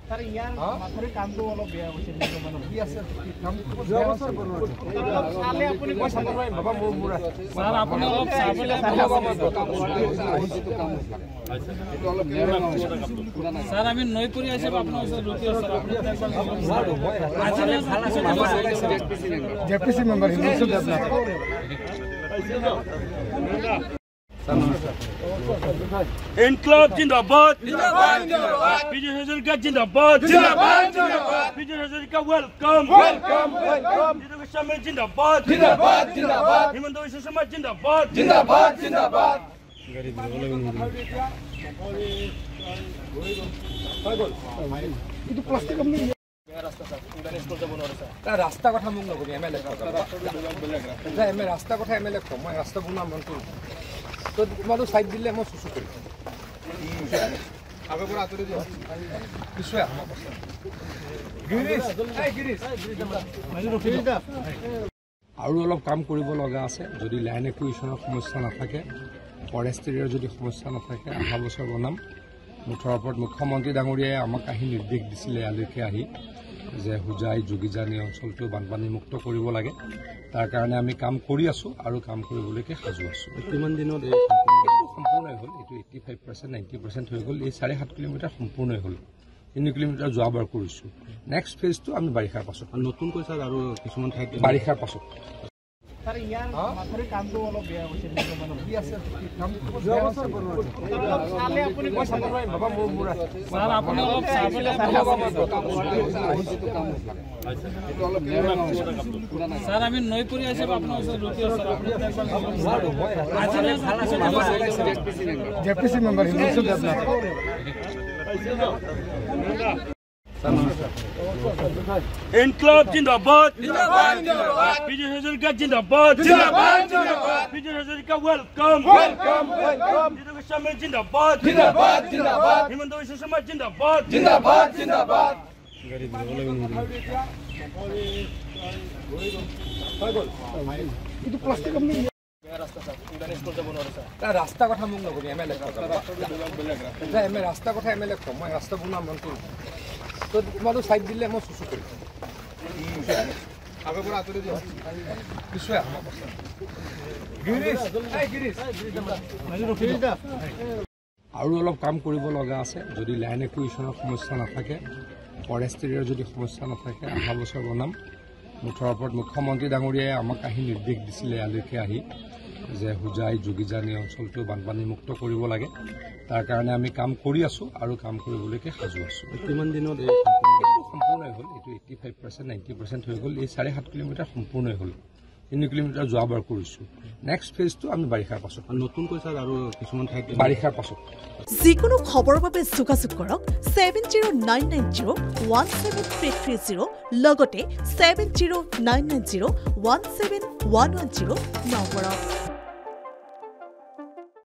Sir, ইয়াৰ মাথৰি কামটো অলপ বেয়া হৈছে নেকি মানে কি আছে কামটো চালে আপুনি পইচা নলয় বাবা মোৰ স্যাৰ আপুনি অলপ চাবলে স্যাৰ আমি নই পৰি আছে আপোনাৰ ওচৰত ৰুটি স্যার আপুনি জেপিসি মেম্বার হিন্দু দেবনাথ इनकलाब जिंदाबाद जिंदाबाद जिंदाबाद विजय हजारिका जिंदाबाद जिंदाबाद जिंदाबाद विजय हजारिका वेलकम वेलकम वेलकम जिंदाबाद जिंदाबाद जिंदाबाद जिंदाबाद हिमंत विश्व शर्मा जिंदाबाद जिंदाबाद जिंदाबाद itu plastik kami रास्ता कथा मुख नकबि एमएलए रास्ता कथा एमएलए मैं रास्ता बना मन करूँ तो तुम्हारे साइड दिले मैं सुसु करी आगे पर आतरे दियो विश्व गिरीश ए गिरीश আৰু অলপ কাম কৰিব লগা আছে যদি লাইন একুইশনৰ সমস্যা নাথাকে ফৰেষ্ট এৰিয়াৰ যদি সমস্যা নাথাকে অহা বছৰ বনাম মুঠৰ ওপৰত মুখ্যমন্ত্ৰী ডাঙৰীয়াই আমাক আহি নিৰ্দেশ দিছিলে ইয়ালৈকে আহি যে হুজাই যোগীজানি অঞ্চলটো বানপানী মুক্ত কৰিব লাগে তাৰ কাৰণে আমি কাম কৰি আছো আৰু কাম কৰিবলৈকে সাজু আছো কিমান দিনত এই সম্পূৰ্ণ হ'ল এটো 85% 90% হৈ গ'ল এই 7.5 কিলোমিটাৰ সম্পূৰ্ণ হ'ল 3 কিলোমিটাৰ যোৱাবাৰ কৰিছো নেক্সট ফেজটো আমি বাৰিষাৰ পাছত নতুন কৈছা আৰু কিছুমান ঠাইত বাৰিষাৰ পাছত Sir, ইয়াৰ মাথৰি কামটো অলপ বেয়া হৈছে নেকি মানে কি আছে কামটো চালে আপুনি পইচা নলয় বাবা মোৰ স্যাৰ আপুনি অলপ চাবলে স্যাৰ আমি নই পৰি আছে আপোনাৰ ওচৰত ৰুটি স্যার আপুনি জেপিসি মেম্বার হিন্দু দেবনাথ इनकलाब जिंदाबाद जिंदाबाद जिंदाबाद विजय हजारिका जिंदाबाद जिंदाबाद जिंदाबाद विजय हजारिका वेलकम वेलकम वेलकम जिंदाबाद जिंदाबाद जिंदाबाद हिमंत विश्व शर्मा जिंदाबाद जिंदाबाद जिंदाबाद itu plastik kami रास्ता कथा मुख नकबि एमएलए रास्ता कथा एमएलए मैं रास्ता बना मन करूँ तो तुम्हारे साइड दिले मैं सुसु करी आगे पर आतरे दियो विश्व गिरीश ए गिरीश আৰু অলপ কাম কৰিব লগা আছে যদি লাইন একুইশনৰ সমস্যা নাথাকে ফৰেষ্ট এৰিয়াৰ যদি সমস্যা নাথাকে অহা বছৰ বনাম মুঠৰ ওপৰত মুখ্যমন্ত্ৰী ডাঙৰীয়াই আমাক আহি নিৰ্দেশ দিছিলে ইয়ালৈকে আহি যে হুজাই যোগীজানি অঞ্চলটো বানপানী মুক্ত কৰিব লাগে তাৰ কাৰণে আমি কাম কৰি আছো আৰু কাম কৰিবলৈকে সাজু আছো কিমান দিনত এই সম্পূৰ্ণ হ'ল এটো 85% 90% হৈ গ'ল এই 7.5 কিলোমিটাৰ সম্পূৰ্ণ হ'ল 3 কিলোমিটাৰ যোৱাবাৰ কৰিছো নেক্সট ফেজটো আমি বাৰিষাৰ পাছত নতুন কৈছা আৰু কিছুমান ঠাইত বাৰিষাৰ পাছত যিকোনো খবৰৰ বাবে যোগাযোগ কৰক 7099017330 লগতে 7099017110 নম্বৰত